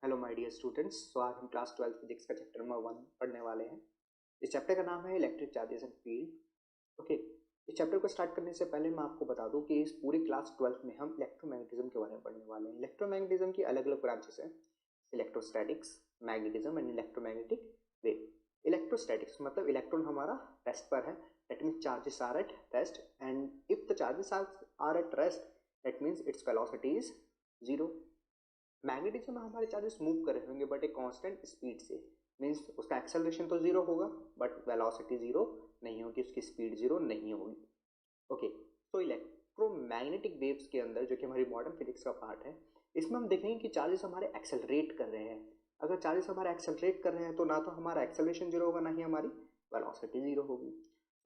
Hello my dear students. So आज हम class 12 physics का चैप्टर नंबर 1 पढ़ने वाले हैं। इस चैप्टर का नाम है electric charges and field. Okay, इस चैप्टर को स्टार्ट करने से पहले मैं आपको बता दूं कि इस पूरी क्लास 12 में हम इलेक्ट्रोमैग्नेटिज्म के बारे में पढ़ने वाले हैं। इलेक्ट्रोमैग्नेटिज्म की अलग अलग ब्रांचेस हैं, electrostatics, magnetism and electromagnetic wave. Electrostatics मतलब इलेक्ट्रॉन हमारा रेस्ट पर है, that means charges are at rest, and if the charges are at rest that means its velocity is zero. Magnetism में हमारे चार्जेस मूव कर रहे होंगे बट एक कांस्टेंट स्पीड से, मीन्स उसका एक्सेलरेशन तो जीरो होगा बट वेलोसिटी जीरो नहीं होगी, उसकी स्पीड जीरो नहीं होगी। ओके, तो इलेक्ट्रोमैग्नेटिक वेव्स के अंदर जो कि हमारी मॉडर्न फिजिक्स का पार्ट है, इसमें हम देखेंगे कि चार्जेस हमारे एक्सेलरेट कर रहे हैं। अगर चार्जेस हमारे एक्सेलरेट कर रहे हैं तो ना तो हमारा एक्सेलरेशन जीरो होगा, ना ही हमारी वेलोसिटी जीरो होगी।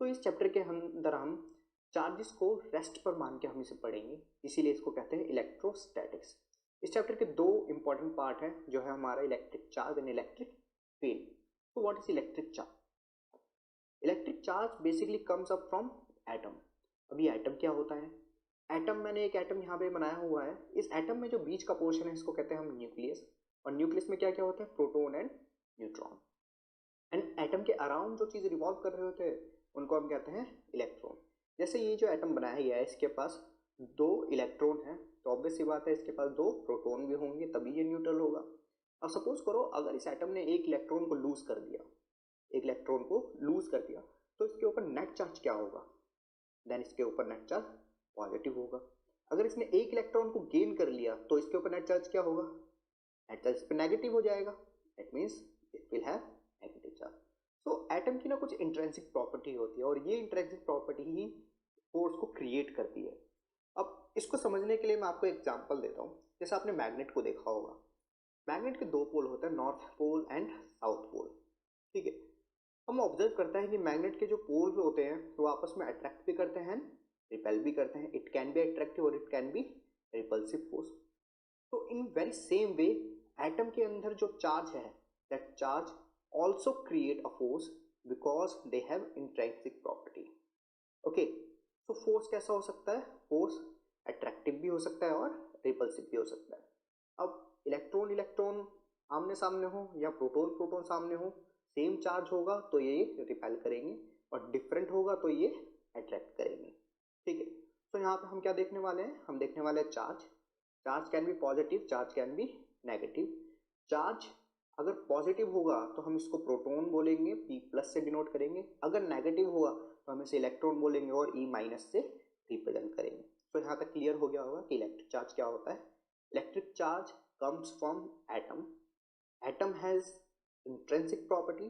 तो इस चैप्टर के अंदर हम चार्जेस को रेस्ट पर मान के हम इसे पढ़ेंगे, इसीलिए इसको कहते हैं इलेक्ट्रोस्टैटिक्स। इस चैप्टर के दो इंपॉर्टेंट पार्ट हैं जो है हमारा electric charge and electric field. तो what is electric charge? Electric charge basically comes up from atom. अभी एटम क्या होता है? एटम, मैंने एक एटम यहाँ पे बनाया हुआ है। इस एटम में जो बीच का पोर्शन है इसको कहते हैं हम न्यूक्लियस, और न्यूक्लियस में क्या क्या होता है? Proton and neutron. And atom के अराउंड जो चीज़ रिवॉल्व कर रहे होते हैं उनको हम कहते हैं इलेक्ट्रॉन। जैसे ये जो एटम बनाया गया है इसके पास दो इलेक्ट्रॉन है, तो ऑब्वियस सी बात है इसके पास दो प्रोटॉन भी होंगे, तभी ये न्यूट्रल होगा। अब सपोज करो अगर इस एटम ने एक इलेक्ट्रॉन को लूज कर दिया, एक इलेक्ट्रॉन को लूज कर दिया, तो इसके ऊपर नेट चार्ज क्या होगा? देन इसके ऊपर नेट चार्ज पॉजिटिव होगा। अगर इसने एक इलेक्ट्रॉन को गेन कर लिया तो इसके ऊपर नेट चार्ज क्या होगा? नेट चार्ज इस पर नेगेटिव हो जाएगा, that means it will have negative charge. तो एटम की ना कुछ इंट्रिंसिक प्रॉपर्टी होती है, और ये इंट्रिंसिक प्रॉपर्टी ही फोर्स को क्रिएट करती है। अब इसको समझने के लिए मैं आपको एग्जांपल देता हूँ। जैसे आपने मैग्नेट को देखा होगा, मैग्नेट के दो पोल होते हैं, north pole and south pole. ठीक है, हम ऑब्जर्व करते हैं कि मैग्नेट के जो पोल होते हैं वो आपस में अट्रैक्ट भी करते हैं, रिपेल भी करते हैं। इट कैन बी अट्रैक्टिव और it can be repulsive force. तो in very same way atom के अंदर जो चार्ज है, that charge also create a force because they have intrinsic property. Okay, तो फोर्स कैसा हो सकता है? फोर्स अट्रैक्टिव भी हो सकता है और रिपल्सिव भी हो सकता है। अब इलेक्ट्रॉन इलेक्ट्रॉन आमने सामने हो या प्रोटॉन प्रोटॉन सामने हो, सेम चार्ज होगा तो ये रिपेल करेंगे, और डिफरेंट होगा तो ये अट्रैक्ट करेंगे। ठीक है, तो यहाँ पे हम क्या देखने वाले हैं? हम देखने वाले हैं charge. Charge can be positive, charge can be negative. Charge अगर पॉजिटिव होगा तो हम इसको प्रोटॉन बोलेंगे, P प्लस से डिनोट करेंगे। अगर नेगेटिव होगा तो हम इसे इलेक्ट्रॉन बोलेंगे और E माइनस से रिप्रेजेंट करेंगे। तो यहाँ तक क्लियर हो गया होगा कि इलेक्ट्रिक चार्ज क्या होता है। Electric charge comes from atom. Atom has intrinsic property,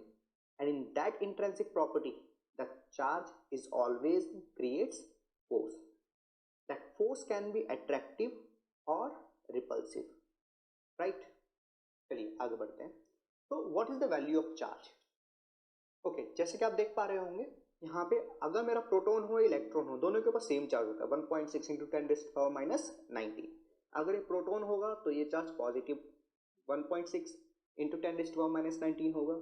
and in that intrinsic property the charge is always creates force. That force can be attractive or repulsive, right? चलिए आगे बढ़ते हैं। तो what is the value of charge? Okay, जैसे कि आप देख पा रहे होंगे यहाँ पे अगर मेरा प्रोटॉन हो इलेक्ट्रॉन हो, दोनों के ऊपर सेम चार्ज होता है, 1.6 इंटू 10⁻⁻90। अगर ये प्रोटॉन होगा तो ये चार्ज पॉजिटिव 1.6 इंटू 10⁻⁻19 होगा।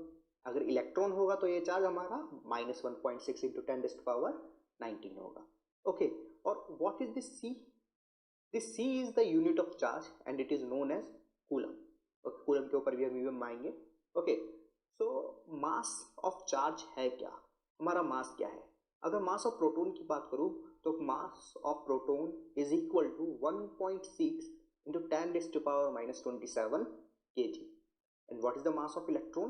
अगर इलेक्ट्रॉन होगा तो ये चार्ज हमारा -1.6 इंटू 10⁻19 होगा। ओके, और what is this C? This C is the unit of charge and it is known as coulomb. Okay, coulomb के ऊपर भी हम आएंगे। Okay, so mass of charge है क्या? हमारा मास क्या है? अगर मास ऑफ प्रोटॉन की बात करूं तो mass of proton is equal to 1.6 into 10⁻⁻27 kg। And what is the mass of electron?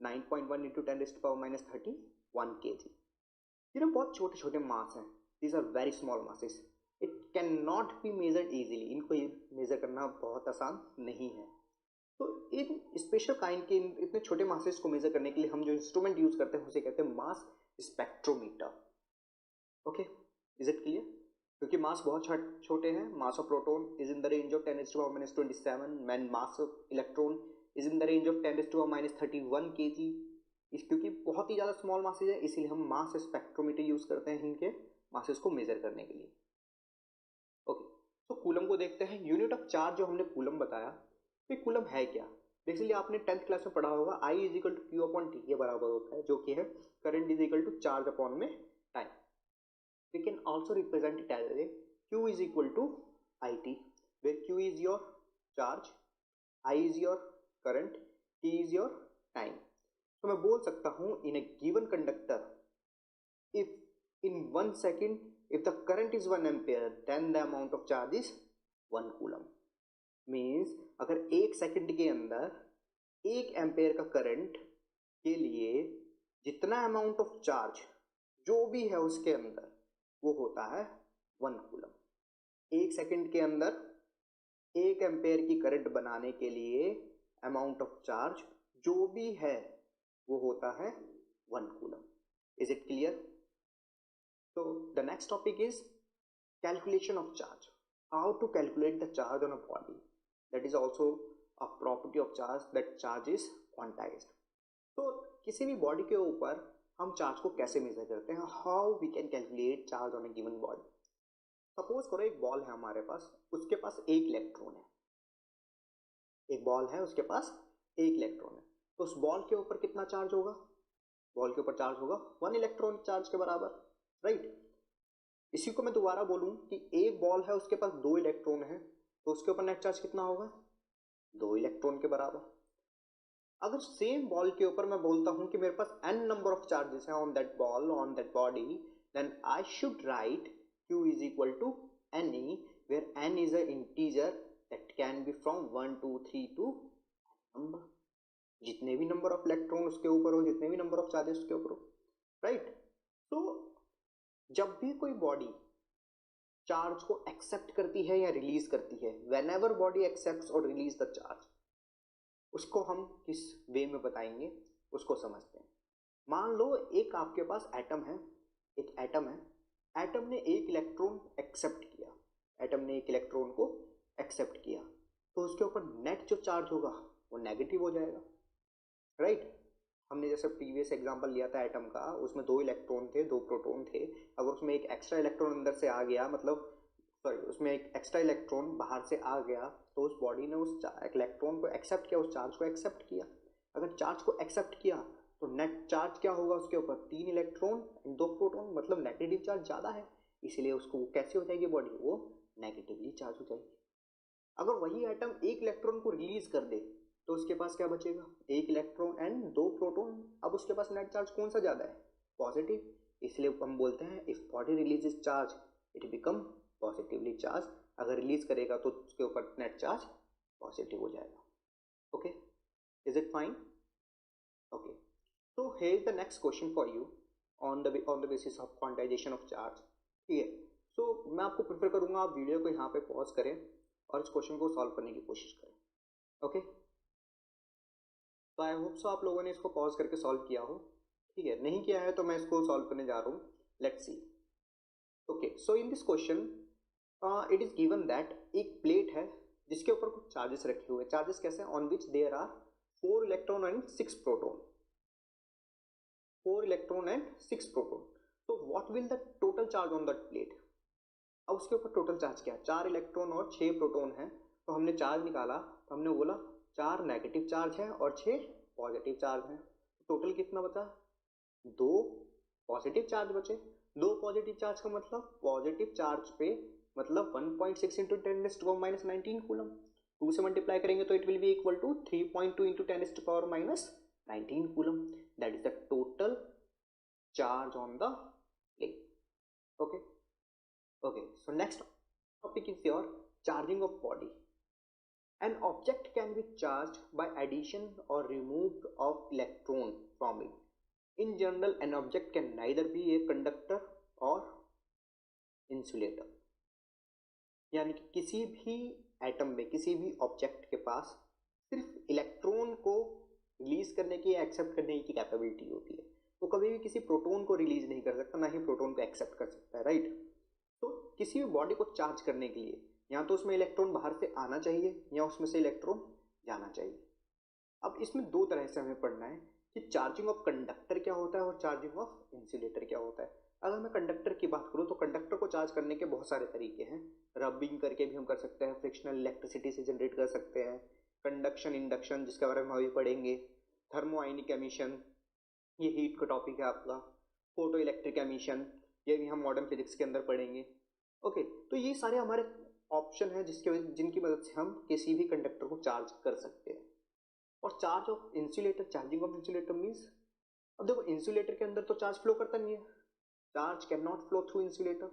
9.1 into 10⁻31 kg। ये ना बहुत छोटे छोटे मास हैं, these are very small masses, it cannot be measured easily। इनको मेजर करना बहुत आसान नहीं है। तो इन स्पेशल काइंड के इतने छोटे मासेस को मेजर करने के लिए हम जो इंस्ट्रूमेंट यूज करते हैं उसे कहते हैं मास spectrometer. Okay, is it clear? क्योंकि मास बहुत छोटे हैं। मास of proton is in the range of 10⁻⁻27, man mass of electron is in the range of 10⁻⁻31 kg। इस क्योंकि बहुत ही ज़्यादा स्मॉल मासेज है इसीलिए हम मास स्पेक्ट्रोमीटर यूज करते हैं इनके मासेस को मेजर करने के लिए। ओके, तो कूलम को देखते हैं। यूनिट ऑफ चार्ज जो हमने कूलम बताया, तो कूलम है क्या? बेसिकली आपने 10th क्लास में पढ़ा होगा I is equal to Q upon T के बराबर होता है, जो कि है current is equal to charge upon में time. We can also represent it as a Q is equal to IT, where Q is your charge, I is your current, t is your time. तो मैं बोल सकता हूं in a given conductor if in 1 second if the current is 1 ampere then the amount of charge is 1 coulomb। Means अगर 1 second के अंदर 1 ampere का current के लिए जितना अमाउंट ऑफ चार्ज जो भी है उसके अंदर वो होता है 1 कूलम। 1 सेकंड के अंदर 1 एम्पेयर की करंट बनाने के लिए अमाउंट ऑफ चार्ज जो भी है वो होता है 1 coulomb. Is it clear? So the next topic is calculation of charge. How to calculate the charge on a body. That is also a property of charge, that charge is quantized. तो किसी भी body के ऊपर हम charge को कैसे major करते हैं? How we can calculate charge on a given body. Suppose करो एक बॉल है हमारे पास, उसके पास एक इलेक्ट्रॉन है। एक बॉल है, उसके पास एक इलेक्ट्रॉन है, तो उस बॉल के ऊपर कितना चार्ज होगा? बॉल के ऊपर चार्ज होगा 1 इलेक्ट्रॉन चार्ज के बराबर, राइट। इसी को मैं दोबारा बोलूं कि एक बॉल है, उसके पास 2 इलेक्ट्रॉन है, तो उसके ऊपर नेट चार्ज कितना होगा? 2 इलेक्ट्रॉन के बराबर। अगर सेम बॉल के ऊपर मैं बोलता हूं कि मेरे पास n नंबर ऑफ चार्जेस हैं on that ball, on that body, then I should write q is equal to ne, where n is a integer that can be from 1 2 3 to number. जितने भी नंबर ऑफ इलेक्ट्रॉन उसके ऊपर हो, जितने भी number of charges उसके ऊपर हो, राइट। तो जब भी कोई बॉडी चार्ज को एक्सेप्ट करती है या रिलीज करती है, व्हेनेवर बॉडी एक्सेप्ट्स और रिलीज द चार्ज, उसको हम किस वे में बताएंगे उसको समझते हैं। मान लो एक आपके पास एटम है, एक एटम है, एटम ने एक इलेक्ट्रॉन एक्सेप्ट किया, एटम ने एक इलेक्ट्रॉन को एक्सेप्ट किया, तो उसके ऊपर नेट जो चार्ज होगा वो नेगेटिव हो जाएगा, राइट। हमने जैसे प्रीवियस एग्जांपल लिया था एटम का, उसमें 2 इलेक्ट्रॉन थे, 2 प्रोटॉन थे। अगर उसमें एक एक्स्ट्रा इलेक्ट्रॉन अंदर से आ गया, मतलब सॉरी उसमें एक एक्स्ट्रा इलेक्ट्रॉन बाहर से आ गया, तो उस बॉडी ने उस इलेक्ट्रॉन को एक्सेप्ट किया, उस चार्ज को एक्सेप्ट किया। अगर चार्ज को एक्सेप्ट किया तो नेट चार्ज क्या होगा उसके ऊपर? 3 इलेक्ट्रॉन 2 प्रोटॉन, मतलब नेगेटिव चार्ज ज़्यादा है, इसलिए उसको कैसे हो जाएगी बॉडी? वो नेगेटिवली चार्ज हो जाएगी। अगर वही एटम एक इलेक्ट्रॉन को रिलीज कर दे तो उसके पास क्या बचेगा? 1 इलेक्ट्रॉन एंड 2 प्रोटॉन। अब उसके पास नेट चार्ज कौन सा ज़्यादा है? पॉजिटिव। इसलिए हम बोलते हैं if body releases charge it become positively charge. अगर रिलीज करेगा तो उसके ऊपर नेट चार्ज पॉजिटिव हो जाएगा। Okay, is it fine? Okay, so here is the next question for you on the basis of quantization of charge। ठीक है, so मैं आपको प्रेफर करूंगा आप वीडियो को यहाँ पे पॉज करें और इस क्वेश्चन को सॉल्व करने की कोशिश करें। ओके, तो आई होप सो आप लोगों ने इसको पॉज करके सॉल्व किया हो। ठीक है, नहीं किया है तो मैं इसको सॉल्व करने जा रहा हूँ, let's see. Okay, so in this question it is given that एक प्लेट है जिसके ऊपर कुछ चार्जेस रखे हुए। चार्जेस कैसे? On which there are 4 electron and 6 proton, 4 electron and 6 proton. तो what will the total charge on that plate? अब उसके ऊपर टोटल चार्ज क्या है? 4 इलेक्ट्रॉन और 6 प्रोटॉन है, तो हमने चार्ज निकाला तो हमने बोला 4 नेगेटिव चार्ज है और 6 पॉजिटिव चार्ज है। टोटल कितना बचा? 2 पॉजिटिव चार्ज बचे। 2 पॉजिटिव चार्ज का मतलब पॉजिटिव चार्ज पे मतलब 1.6 इंटू 10⁻⁻19 कूलम। 2 से मल्टीप्लाई करेंगे तो it will be equal to 3.2 into 10⁻⁻19 coulomb. That is the total charge on the plate. Okay, okay, so next topic is your charging of body. An object can be charged by addition or removed of electron from it. In general, an object can neither be a conductor or insulator. यानी कि किसी भी atom में, किसी भी object के पास सिर्फ electron को रिलीज करने की या एक्सेप्ट करने की कैपेबिलिटी होती है। वो कभी भी किसी प्रोटॉन को रिलीज नहीं कर सकता, ना ही प्रोटॉन को एक्सेप्ट कर सकता है, राइट। तो किसी भी बॉडी को चार्ज करने के लिए या तो उसमें इलेक्ट्रॉन बाहर से आना चाहिए या उसमें से इलेक्ट्रॉन जाना चाहिए। अब इसमें 2 तरह से हमें पढ़ना है कि चार्जिंग ऑफ कंडक्टर क्या होता है और चार्जिंग ऑफ इंसुलेटर क्या होता है। अगर मैं कंडक्टर की बात करूँ तो कंडक्टर को चार्ज करने के बहुत सारे तरीके हैं। रबिंग करके भी हम कर सकते हैं, फ्रिक्शनल इलेक्ट्रिसिटी से जनरेट कर सकते हैं, कंडक्शन इंडक्शन जिसके बारे में अभी पढ़ेंगे, थर्मोआयनिक एमिशन ये हीट का टॉपिक है आपका, फोटो इलेक्ट्रिक एमिशन ये भी हम मॉडर्न फिजिक्स के अंदर पढ़ेंगे। ओके, तो ये सारे हमारे ऑप्शन हैं जिनकी मदद से हम किसी भी कंडक्टर को चार्ज कर सकते हैं। और charge of insulator, charging of insulator means, अब देखो इंसुलेटर के अंदर तो चार्ज फ्लो करता नहीं है, charge can not flow through insulator,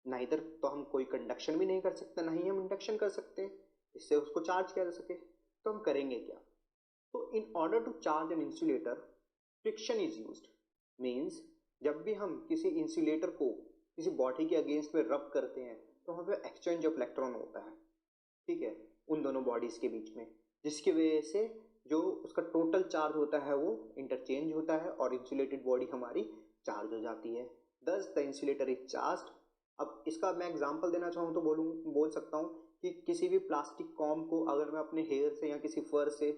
neither तो हम कोई कंडक्शन भी नहीं कर सकते, ना ही हम इंडक्शन कर सकते इससे उसको चार्ज किया जा सके। तो हम करेंगे क्या? तो in order to charge an insulator friction is used, means जब भी हम किसी इंसुलेटर को किसी बॉडी के अगेंस्ट में रब करते हैं तो वहाँ पे एक्सचेंज ऑफ इलेक्ट्रॉन होता है, ठीक है, उन दोनों बॉडीज के बीच में, जिसकी वजह से जो उसका टोटल चार्ज होता है वो इंटरचेंज होता है और इंसुलेटेड बॉडी हमारी चार्ज हो जाती है। दस द इंसुलेटर इज चार्ज। अब इसका मैं एग्जांपल देना चाहूँ तो बोल सकता हूँ कि किसी भी प्लास्टिक कॉम को अगर मैं अपने हेयर से या किसी फर से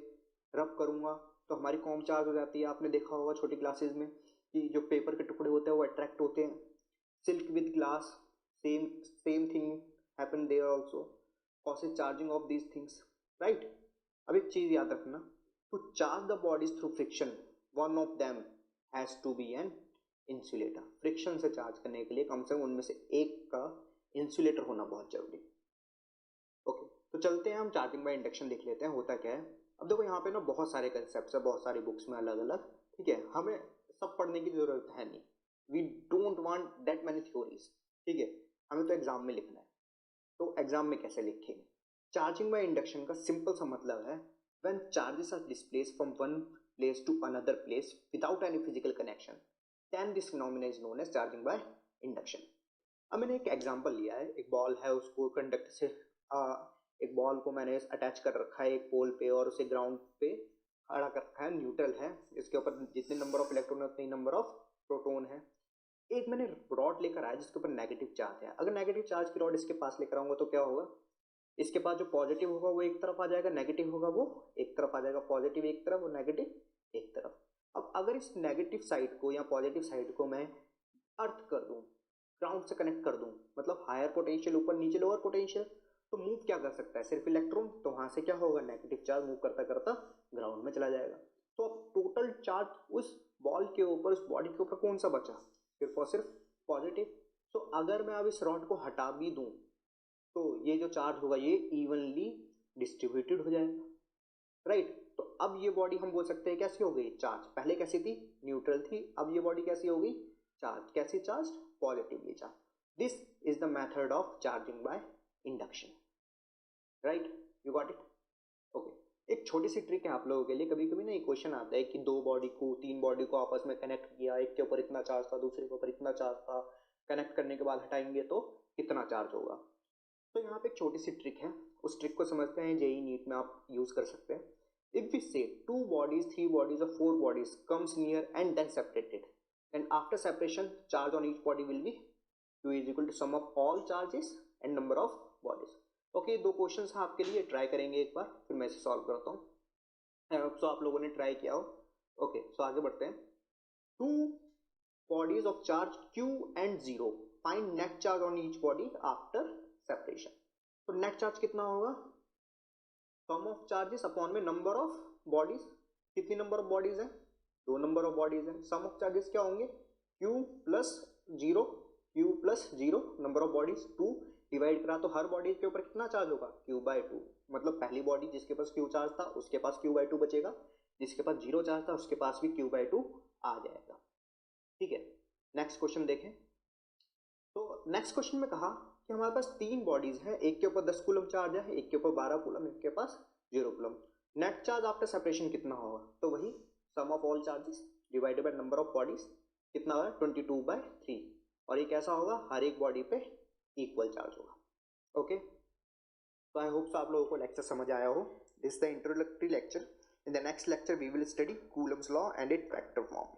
रब करूँगा तो हमारी कॉम चार्ज हो जाती है। आपने देखा होगा छोटी क्लासेस में कि जो पेपर के टुकड़े होते हैं वो अट्रैक्ट होते हैं। Silk with glass, same thing happen there also, causes charging of these things, right? अब एक चीज याद रखना, to charge the bodies through friction, one of them has to be an insulator। Friction से चार्ज करने के लिए कम से कम उनमें से एक का इंसुलेटर होना बहुत जरूरी। ओके, तो चलते हैं हम चार्जिंग बाय इंडक्शन देख लेते हैं होता क्या है। अब देखो यहाँ पे ना बहुत सारे कंसेप्ट है, बहुत सारी बुक्स में अलग अलग, ठीक है, हमें सब पढ़ने की जरूरत है नहीं, we don't want that many theories, ठीक है, हमें तो एग्जाम में लिखना है। तो एग्जाम में कैसे लिखेंगे? चार्जिंग बाय इंडक्शन का सिंपल सा मतलब है when charges are displaced from one place to another place without any physical connection, then this phenomena is known as charging by induction. अब मैंने एक एग्जांपल लिया है, एक बॉल है, उसको कंडक्टर से एक बॉल को मैंने अटैच कर रखा है एक पोल पे और उसे ग्राउंड पे खड़ा कर रखा है, न्यूट्रल है, इसके ऊपर जितने नंबर ऑफ इलेक्ट्रॉन है उतने नंबर ऑफ प्रोटॉन है। एक मैंने रॉड लेकर आया जिसके ऊपर नेगेटिव चार्ज है, अगर नेगेटिव चार्ज की रॉड इसके पास लेकर आऊंगा तो क्या होगा, इसके पास जो पॉजिटिव होगा वो एक तरफ आ जाएगा, नेगेटिव होगा वो एक तरफ आ जाएगा, पॉजिटिव एक तरफ और नेगेटिव एक तरफ। अब अगर इस नेगेटिव साइड को या पॉजिटिव साइड को मैं अर्थ कर दूं, ग्राउंड से कनेक्ट कर दूं, मतलब हायर पोटेंशियल ऊपर नीचे लोअर पोटेंशियल, तो मूव क्या कर सकता है, सिर्फ इलेक्ट्रॉन, तो वहां से क्या होगा, नेगेटिव चार्ज मूव करता करता ग्राउंड में चला जाएगा। तो अब टोटल चार्ज उस बॉल के ऊपर, उस बॉडी के ऊपर कौन सा बचा, सिर्फ और सिर्फ पॉजिटिव। तो अगर मैं अब इस रॉड को हटा भी दूं तो ये जो चार्ज होगा ये इवनली डिस्ट्रीब्यूटेड हो जाएगा, राइट। तो अब ये बॉडी हम बोल सकते हैं कैसी हो गई, चार्ज, पहले कैसी थी, न्यूट्रल थी, अब ये बॉडी कैसी हो गई, चार्ज, कैसी charge, positively charge. This is the method of charging by induction, right, you got it, okay. एक छोटी सी ट्रिक है आप लोगों के लिए, कभी कभी ना ये क्वेश्चन आता है कि दो बॉडी को, तीन बॉडी को आपस में कनेक्ट किया, एक के ऊपर इतना चार्ज था, दूसरे के ऊपर इतना चार्ज था, कनेक्ट करने के बाद हटाएंगे तो कितना चार्ज होगा। तो यहाँ पे एक छोटी सी ट्रिक है, उस ट्रिक को समझते हैं, जेई नीट में आप यूज कर सकते हैं। If we say two bodies, three bodies और four bodies comes near and then separated, and after separation charge on each body will be Q is equal to sum of all charges and number of bodies। Okay, दो questions हैं आपके लिए, try करेंगे एक बार, फिर मैं इसे solve करता हूँ। सो आप लोगों ने ट्राई किया हो। ओके, सो आगे बढ़ते हैं। Two bodies of charge Q and 0, find net charge on each body after separation. तो नेट चार्ज कितना होगा, सम ऑफ चार्जेस अपॉन में नंबर ऑफ बॉडीज। कितनी नंबर ऑफ बॉडीज है, दो नंबर ऑफ बॉडीज है। सम ऑफ चार्जेस क्या होंगे, Q plus 0, Q plus 0 number of bodies, 2 divide करा तो हर बॉडी के ऊपर कितना चार्ज होगा, Q/2। मतलब पहली बॉडी जिसके पास Q चार्ज था उसके पास Q/2 बचेगा, जिसके पास 0 चार्ज था उसके पास भी Q/2 आ जाएगा, ठीक है। नेक्स्ट क्वेश्चन देखें। तो नेक्स्ट क्वेश्चन में कहा कि हमारे पास तीन बॉडीज हैं, एक के ऊपर 10 कूलम चार्ज है, एक के ऊपर 12 कूलम, एक के पास 0 coulomb. Net charge after separation कितना होगा, तो वही sum of all charges divided by number of bodies, कितना होगा 22/3, और ये कैसा होगा, हर एक बॉडी पे इक्वल चार्ज होगा। ओके, तो आई होप आप लोगों को लेक्चर समझ आया हो। This the introductory lecture. In the next lecture we will study Coulomb's law and it vector form.